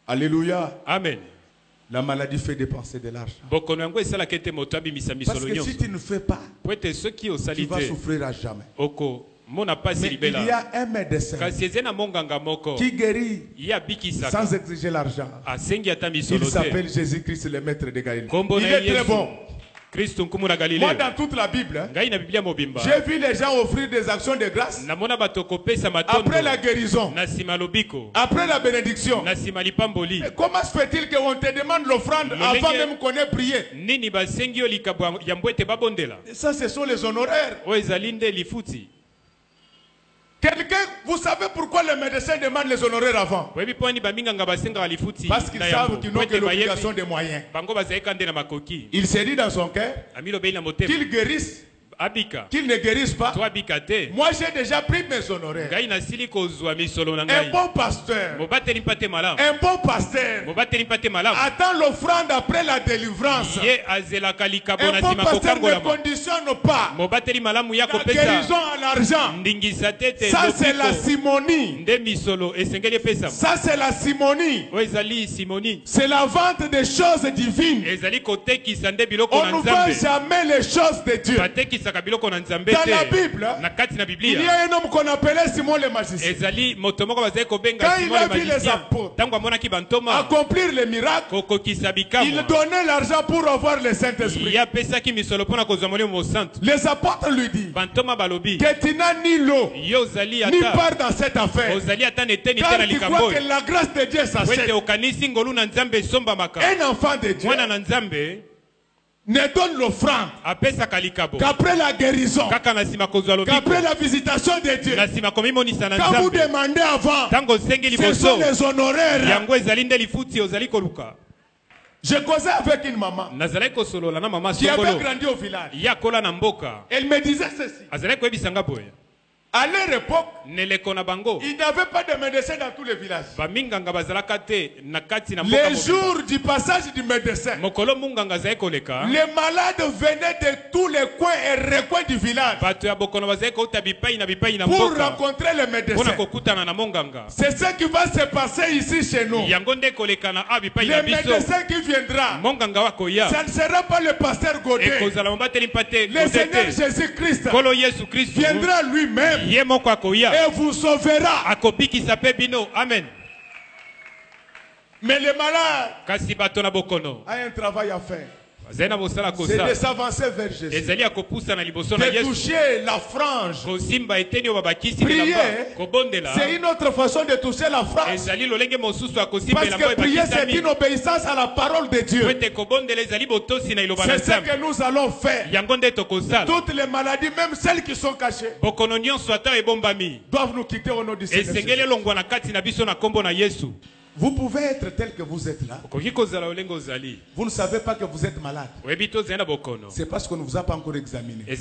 Alléluia. Amen. La maladie fait dépenser de l'argent. Parce que si tu ne fais pas, tu vas souffrir à jamais. Mais il y a un médecin qui guérit sans exiger l'argent. Il s'appelle Jésus-Christ, le maître de Galilée. Il est très bon. Moi, dans toute la Bible, j'ai vu les gens offrir des actions de grâce après la guérison, après la bénédiction. Mais comment se fait-il qu'on te demande l'offrande avant même qu'on ait prié? Et ça, ce sont les honoraires. Quelqu'un, vous savez pourquoi les médecins demandent les honoraires avant? Parce qu'ils savent qu'ils n'ont que l'obligation des moyens. Il s'est dit dans son cœur qu'ils guérissent, qu'ils ne guérissent pas. Moi j'ai déjà pris mes honoraires. Un bon pasteur, un bon pasteur attend l'offrande après la délivrance. Un bon pasteur ne conditionne pas la guérison à l'argent. Ça c'est la simonie. Ça c'est la simonie. C'est la vente des choses divines. On ne vend jamais les choses de Dieu. Dans la Bible, il y a un homme qu'on appelait Simon le magicien. Quand il a vu les apôtres accomplir les miracles, il donnait l'argent pour avoir le Saint-Esprit. Les apôtres lui disent que tu n'as ni l'eau, ni part dans cette affaire. Car tu crois que la grâce de Dieu s'achète. Un enfant de Dieu ne donne l'offrande qu'après la guérison, qu'après la visitation de Dieu. Quand vous demandez avant, ce sont les honoraires. Je causais avec une maman qui avait grandi au village. Elle me disait ceci. À leur époque, il n'y avait pas de médecin dans tous les villages. Les jours du passage du médecin, les malades venaient de tous les coins et recoins du village pour rencontrer le médecin. C'est ce qui va se passer ici chez nous. Le médecin qui viendra, ça ne sera pas le pasteur Godet. Le Seigneur Jésus-Christ viendra lui-même et vous sauvera. Amen. Mais le malade a un travail à faire. C'est de s'avancer vers Jésus, de toucher la frange. Prier, c'est une autre façon de toucher la frange. Parce que prier, c'est une obéissance à la parole de Dieu. C'est ce que nous allons faire. Toutes les maladies, même celles qui sont cachées, doivent nous quitter au nom du Seigneur. Vous pouvez être tel que vous êtes là. Vous ne savez pas que vous êtes malade. C'est parce qu'on ne vous a pas encore examiné. Il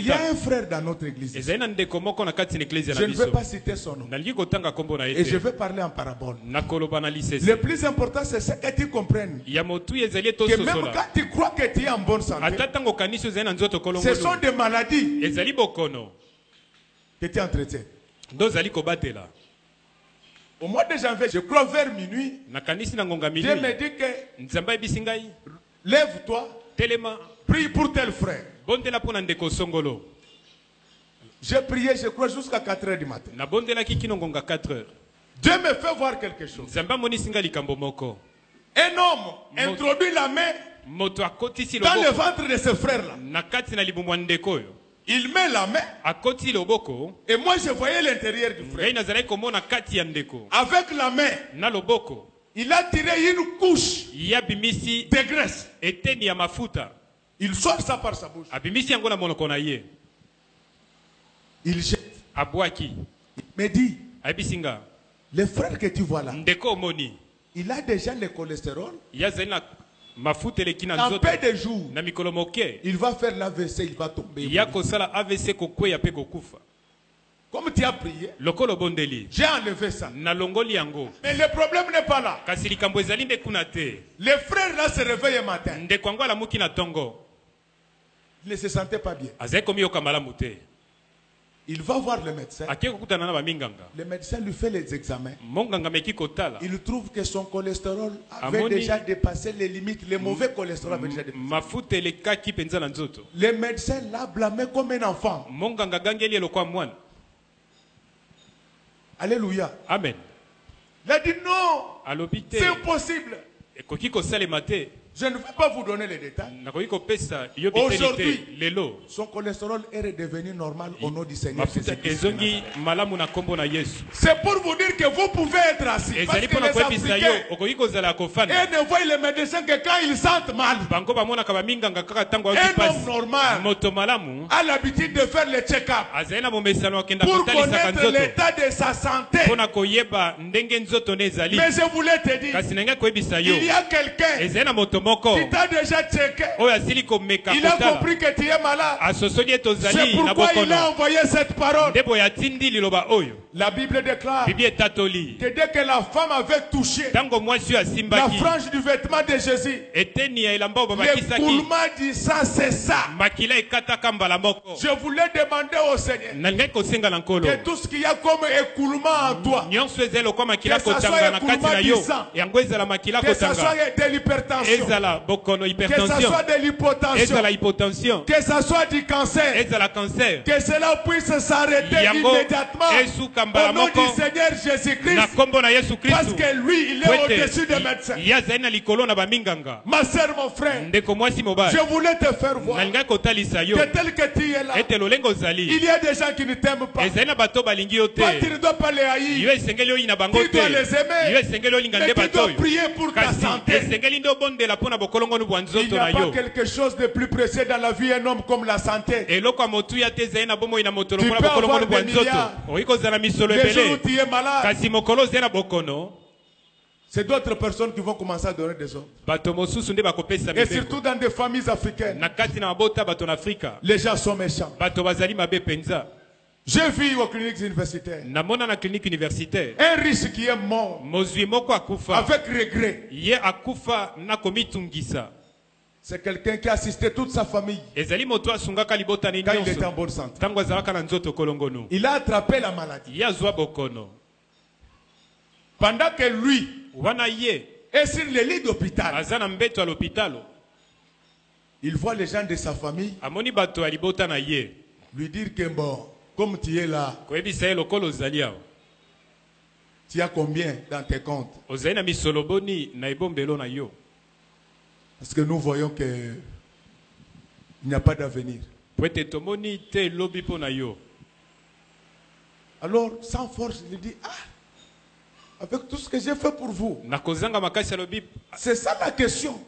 y a un frère dans notre église. Je ne vais pas citer son nom. Et je vais parler en parabole. Le plus important, c'est ce que tu comprennes. Que même quand tu crois que tu es en bonne santé, ce sont des maladies que tu entretiens. Au mois de janvier, je crois vers minuit, Dieu me dit que lève-toi, prie pour tel frère. J'ai prié, je crois, jusqu'à 4 h du matin. Dieu me fait voir quelque chose. Un homme introduit la main dans le ventre de ce frère-là. Il met la main et moi je voyais l'intérieur du frère. Avec la main, il a tiré une couche de graisse. Il sort ça par sa bouche. Il jette. Il me dit, le frère que tu vois là, il a déjà le cholestérol. En peu de jours, il va faire l'AVC, il va tomber. Comme tu as prié, j'ai enlevé ça. Mais le problème n'est pas là. Le frère là se réveille un matin. Il ne se sentait pas bien. Il va voir le médecin. Le médecin lui fait les examens. Il trouve que son cholestérol avait déjà dépassé les limites. Le mauvais cholestérol avait déjà dépassé. Le médecin l'a blâmé comme un enfant. Alléluia. Amen. Il a dit non. C'est impossible. Je ne vais pas vous donner les détails. Aujourd'hui, son cholestérol est redevenu normal au nom du Seigneur. C'est pour vous dire que vous pouvez être assis. Parce que les Africains, ils ne voient les médecins que quand ils sentent mal. Un homme normal a l'habitude de faire le check-up pour connaître l'état de sa santé. Mais je voulais te dire, il y a quelqu'un qui t'a déjà checké. Il a compris que tu es malade. C'est pourquoi il a envoyé cette parole. La Bible déclare que dès que la femme avait touché la frange du vêtement de Jésus, l'écoulement du sang cessa. Je voulais demander au Seigneur que tout ce qu'il y a comme écoulement en toi, que ce soit écoulement du sang, que ce soit de l'hypertension, que ce soit de l'hypotension, que ce soit du cancer, que cela puisse s'arrêter immédiatement au nom du Seigneur Jésus-Christ, parce que lui, il est au-dessus des médecins. Ma soeur, mon frère, je voulais te faire voir que tel que tu es là, il y a des gens qui ne t'aiment pas. Toi, tu ne dois pas les haïr. Tu dois les aimer, mais tu dois prier pour ta santé. Il n'y a pas quelque chose de plus précieux dans la vie d'un homme comme la santé. Tu peux avoir des milliards. Les jours où tu es malade, c'est d'autres personnes qui vont commencer à donner des ordres. Et surtout dans des familles africaines, les gens sont méchants. J'ai vu aux cliniques universitaires un riche qui est mort avec regret. C'est quelqu'un qui a assisté toute sa famille quand il était en bonne santé. Il a attrapé la maladie. Pendant que lui est sur le lit d'hôpital, il voit les gens de sa famille lui dire que bon, comme tu es là, tu as combien dans tes comptes? Parce que nous voyons qu'il n'y a pas d'avenir. Alors, sans force, il dit, ah, avec tout ce que j'ai fait pour vous, c'est ça la question.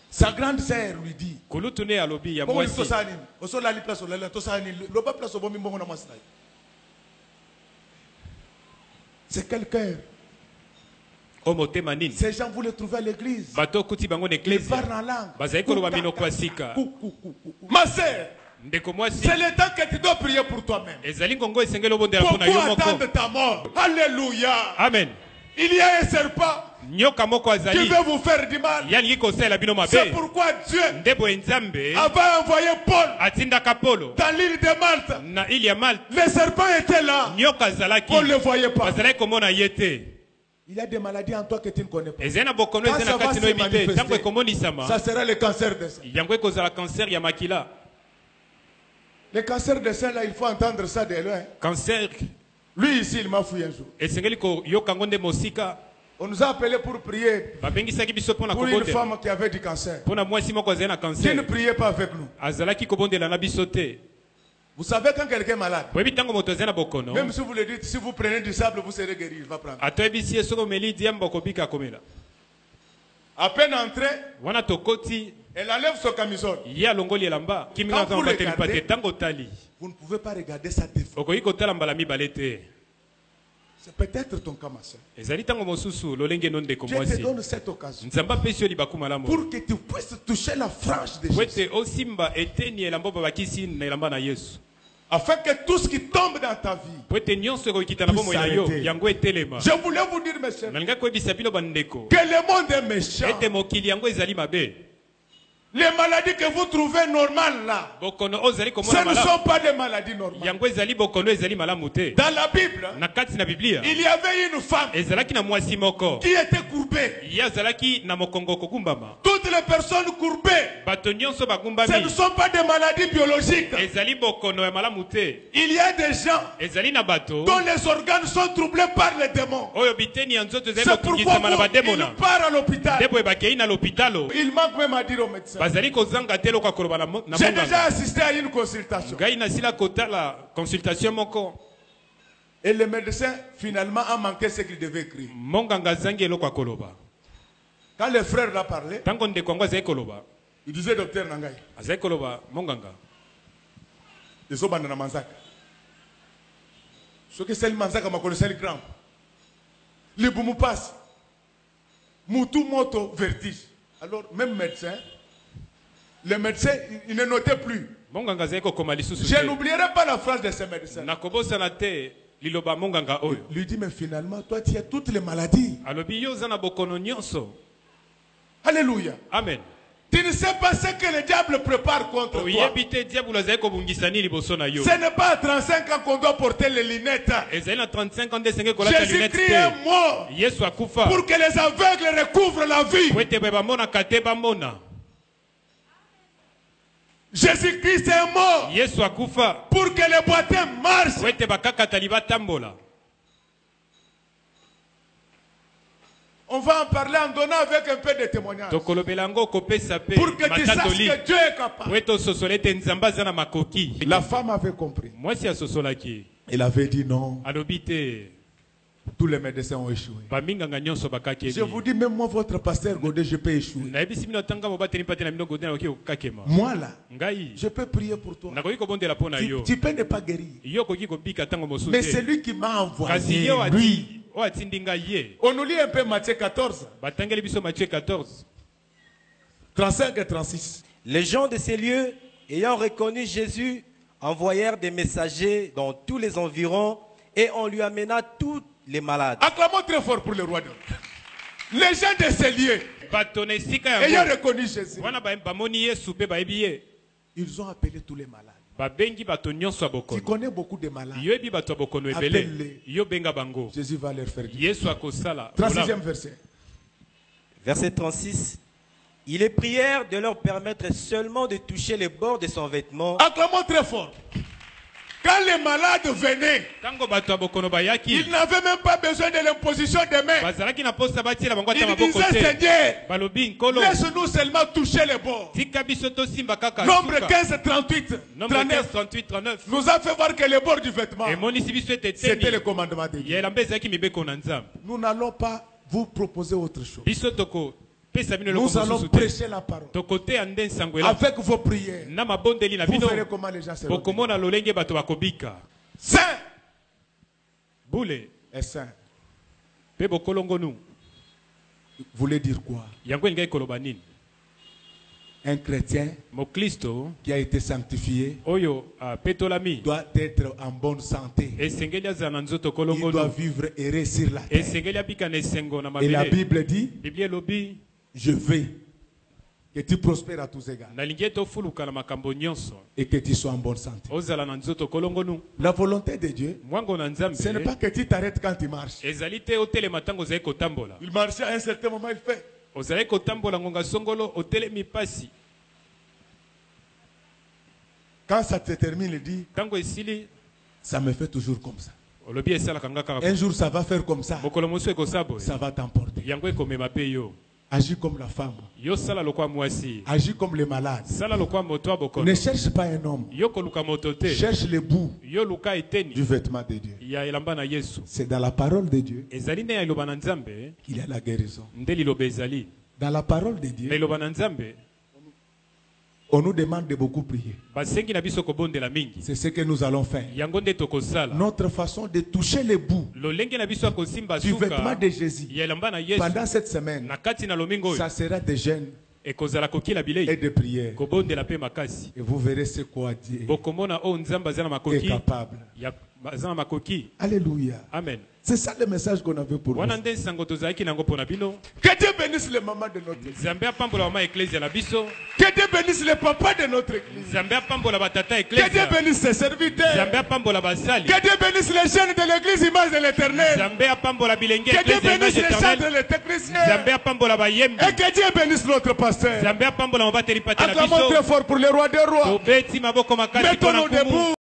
Sa grande sœur lui dit, c'est quelqu'un. Ces gens voulaient trouver à l'église. Ils parlent en langue. Ma sœur, c'est le temps que tu dois prier pour toi-même. Pourquoi attendre ta mort? Alléluia. Amen. Il y a un serpent qui veut vous faire du mal. C'est pourquoi Dieu avait envoyé Paul dans l'île de Malte. Le serpent était là. On ne le voyait pas. Il y a des maladies en toi que tu ne connais pas. Quand ça va se manifester, ça sera le cancer de sein. Le cancer de sein, là, il faut entendre ça de loin. Lui ici, il m'a fouillé un jour. On nous a appelés pour prier pour une femme qui avait du cancer. Qui ne priait pas avec nous. Vous savez quand quelqu'un est malade, même si vous le dites, si vous prenez du sable, vous serez guéri. Il va prendre. À peine entrée, elle enlève son camisole. Quand vous regardez, vous ne pouvez pas regarder sa défaut. C'est peut-être ton cas, ma soeur. Dieu te donne cette occasion pour que tu puisses toucher la frange de Jésus. Afin que tout ce qui tombe dans ta vie puisse s'arrêter. Je voulais vous dire, mes chers, que le monde est méchant. Les maladies que vous trouvez normales là, ce ne sont pas des maladies normales. Dans la Bible, il y avait une femme qui était courbée. Toutes les personnes courbées, ce ne sont pas des maladies biologiques. Il y a des gens dont les organes sont troublés par les démons. C'est pourquoi ils partent à l'hôpital. Il manque même à dire au médecin. J'ai déjà assisté à une consultation. Et le médecin finalement a manqué ce qu'il devait écrire. Quand le frère l'a parlé, il disait docteur Nangai. Ce que c'est le manzaka m'a connaissé le grand. Le boumou passe. Moutou moto vertige. Alors même médecin, le médecin, il ne notait plus. Je n'oublierai pas la phrase de ce médecin. Il lui dit, mais finalement, toi, tu as toutes les maladies. Alléluia. Amen. Tu ne sais pas ce que le diable prépare contre toi. Ce n'est pas à 35 ans qu'on doit porter les lunettes. Jésus-Christ est mort pour que les aveugles recouvrent la vie. Jésus-Christ est mort pour que les boiteux marchent. On va en parler en donnant avec un peu de témoignage. Pour que tu saches que Dieu est capable. La femme avait compris. Elle avait dit non. Tous les médecins ont échoué. Je vous dis, même moi, votre pasteur Godé, je peux échouer. Moi là, je peux prier pour toi. Tu peux ne pas guérir. Mais c'est lui qui m'a envoyé. Lui. On nous lit un peu Matthieu 14. 35 et 36. Les gens de ces lieux, ayant reconnu Jésus, envoyèrent des messagers dans tous les environs et on lui amena tous les malades. Acclamons très fort pour le roi de Dieu. Les gens de ces lieux, ayant reconnu Jésus, ils ont appelé tous les malades. Tu connais beaucoup de malades. Appelle-les. Jésus va leur faire du bien. 36e verset. Verset 36. Il est prière de leur permettre seulement de toucher les bords de son vêtement. Acclamons très fort. Quand les malades venaient, ils n'avaient même pas besoin de l'imposition des mains. Ils disaient, Seigneur, laisse-nous seulement toucher les bords. Nombre 15, 38, 39 nous a fait voir que les bords du vêtement, c'était le commandement de Dieu. Nous n'allons pas vous proposer autre chose. Nous allons prêcher la parole. Avec vos prières, vous verrez comment les gens se retrouvent. Saint est saint. Voulez dire quoi? Un chrétien qui a été sanctifié doit être en bonne santé. Il doit vivre erré sur la terre. Et la Bible dit, je veux que tu prospères à tous égards et que tu sois en bonne santé. La volonté de Dieu, ce n'est pas que tu t'arrêtes quand tu marches. Il marchait à un certain moment, il fait. Quand ça te termine, il dit, ça me fait toujours comme ça. Un jour ça va faire comme ça. Ça va t'emporter. Agis comme la femme. Agis comme les malades. Ne cherche pas un homme. Cherche le bout du vêtement de Dieu. C'est dans la parole de Dieu qu'il y a la guérison. Dans la parole de Dieu, on nous demande de beaucoup prier. C'est ce que nous allons faire. Notre façon de toucher les bouts du vêtement de Jésus pendant cette semaine, ça sera des jeûnes et de prières. Et vous verrez ce quoi Dieu est capable. Alléluia. Amen. C'est ça le message qu'on avait pour vous. Que Dieu bénisse les mamans de notre église. Que Dieu bénisse les papas de notre église. Que Dieu bénisse ses serviteurs. Que Dieu bénisse les jeunes de l'église Image de l'Éternel. Que Dieu bénisse les chants de l'électricien. Et que Dieu bénisse notre pasteur. Acclamons très fort pour le roi des rois. Mettons-nous debout.